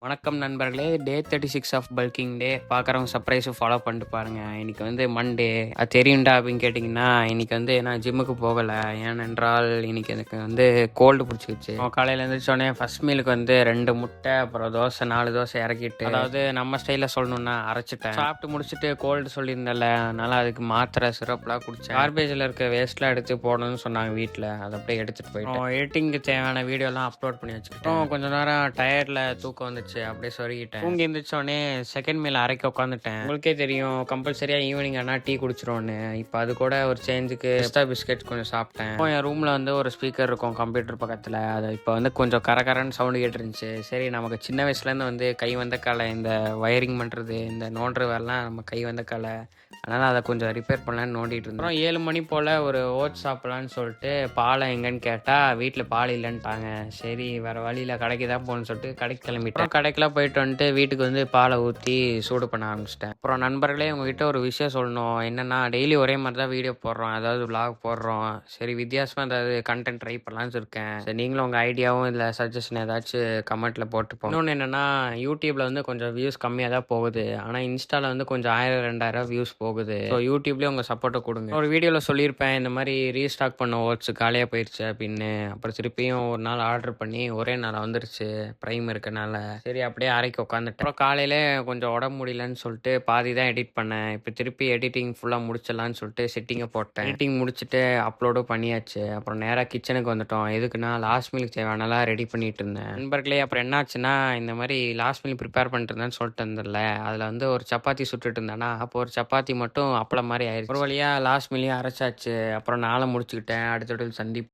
வணக்கம் நண்பர்களே. டே 36 of bulking டே. பார்க்குறவங்க சர்ப்ரைஸும் ஃபாலோ பண்ணிட்டு பாருங்க. இன்னைக்கு வந்து மண்டே. அது தெரியும்டா அப்படின்னு கேட்டிங்கன்னா, இன்னைக்கு வந்து நான் ஜிம்முக்கு போகல. ஏனென்றால் இன்னைக்கு எனக்கு வந்து கோல்டு புடிச்சுக்கிச்சு. காலையில எந்திரிச்சோனே ஃபர்ஸ்ட் மீலுக்கு வந்து 2 முட்டை, அப்புறம் தோசை 4 தோசை இறக்கிட்டு, அதாவது நம்ம ஸ்டைல்ல சொல்லணும்னா அரைச்சுட்டேன். சாப்பிட்டு முடிச்சுட்டு கோல்டு சொல்லியிருந்தேன்ல, அதனால அதுக்கு மாத்திரை, சிரப்லாம் குடிச்சேன். கார்பேஜில் இருக்க வேஸ்ட்லாம் எடுத்து போடணும்னு சொன்னாங்க வீட்டில். அதை அப்படியே எடுத்துட்டு போயிட்டேன். எடிட்டிங்க்கு தேவையான வீடியோலாம் அப்லோட் பண்ணி வச்சுக்கிட்டேன். கொஞ்ச நேரம் டயர்டில் தூக்கம் வந்துச்சு, அப்படியே சொருகிட்டேன். தூங்கி எந்திரிச்சோடனே செகண்ட் மீல் அரைக்க உட்காந்துட்டேன். உங்களுக்கே தெரியும் கம்பல்சரியா ஈவினிங் ஆனால் டீ குடிச்சிருவோன்னு. இப்போ அது கூட ஒரு சேஞ்சுக்கு பிஸ்தா பிஸ்கெட் கொஞ்சம் சாப்பிட்டேன். இப்போ என் ரூமில் வந்து ஒரு ஸ்பீக்கர் இருக்கும் கம்ப்யூட்டர் பக்கத்தில். அது இப்போ வந்து கொஞ்சம் கரகரன்னு சவுண்டு கேட்டுருந்துச்சு. சரி, நமக்கு சின்ன வயசுலேருந்து வந்து கை வந்த கலை இந்த வயரிங் பண்ணுறது, இந்த நோண்டுற வேலைலாம் நம்ம கை வந்த கலை. அதனால் அதை கொஞ்சம் ரிப்பேர் பண்ணலான்னு நோண்டிட்டு இருந்தேன். அப்புறம் 7 மணி போல் ஒரு ஓட்ஸ் சாப்பிட்லான்னு சொல்லிட்டு பாலை எங்கன்னு கேட்டால் வீட்டில் பால் இல்லைன்ட்டாங்க. சரி, வேறு வழியில் கடைக்கு தான் போகணுன்னு சொல்லிட்டு கடைக்கு கிளம்பிட்டேன். கடைக்கெல்லாம் போயிட்டு வந்துட்டு வீட்டுக்கு வந்து பாலை ஊற்றி சூடு பண்ண ஆரம்பிச்சிட்டேன். அப்புறம் நண்பர்களே, உங்ககிட்ட ஒரு விஷயம் சொல்லணும். என்னென்னா, டெய்லி ஒரே மாதிரி தான் வீடியோ போடுறோம், அதாவது vlog போடுறோம். சரி, வித்தியாசமாக ஏதாவது கண்டென்ட் ட்ரை பண்ணலான்னு இருக்கேன். சரி, நீங்களும் உங்கள் ஐடியாவும் இல்லை சஜஷன் ஏதாச்சும் கமெண்ட்டில் போட்டுப்போம். இன்னொன்று என்னென்னா, யூடியூப்பில் வந்து கொஞ்சம் வியூஸ் கம்மியாக தான் போகுது. ஆனால் இன்ஸ்டாவில் வந்து கொஞ்சம் 1000 2000 வியூஸ் போகுது. ஸோ யூடியூப்லேயே உங்கள் சப்போர்ட்டை கொடுங்க. ஒரு வீடியோவில் சொல்லியிருப்பேன், இந்த மாதிரி ரீஸ்டாக் பண்ண ஓட்ஸ் காலியாக போயிடுச்சு அப்படின்னு. அப்புறம் திருப்பியும் ஒரு நாள் ஆர்டர் பண்ணி ஒரே நாள் வந்துருச்சு, ப்ரைம் இருக்கனால. சரி, அப்படியே அரைக்க உட்காந்துட்டேன். அப்புறம் காலையில் கொஞ்சம் உடம்பு முடியலன்னு சொல்லிட்டு பாதி தான் எடிட் பண்ணேன். இப்போ திருப்பி எடிட்டிங் ஃபுல்லாக முடிச்சிடலான்னு சொல்லிட்டு செட்டிங்கை போட்டேன். எடிட்டிங் முடிச்சுட்டு அப்லோடும் பண்ணியாச்சு. அப்புறம் நேராக கிச்சனுக்கு வந்துட்டோம். எதுக்குன்னா, லாஸ்ட் மீலுக்கு தேவையானலாம் ரெடி பண்ணிட்டு இருந்தேன். நண்பர்களே, அப்புறம் என்னாச்சுன்னா, இந்த மாதிரி லாஸ்ட் மீல் ப்ரிப்பேர் பண்ணிட்டு இருந்தேன்னு சொல்லிட்டு இருந்தேன்ல, அதில் வந்து ஒரு சப்பாத்தி சுட்டுட்டு இருந்தேன்னா, அப்போ ஒரு சப்பாத்தி மட்டும் அப்பளம் மாதிரி ஆயிடுச்சு. ஒரு வழியாக லாஸ்ட் மீலையும் அரைச்சாச்சு. அப்புறம் நாளை முடிச்சுக்கிட்டேன். அடுத்த சந்திப்பு.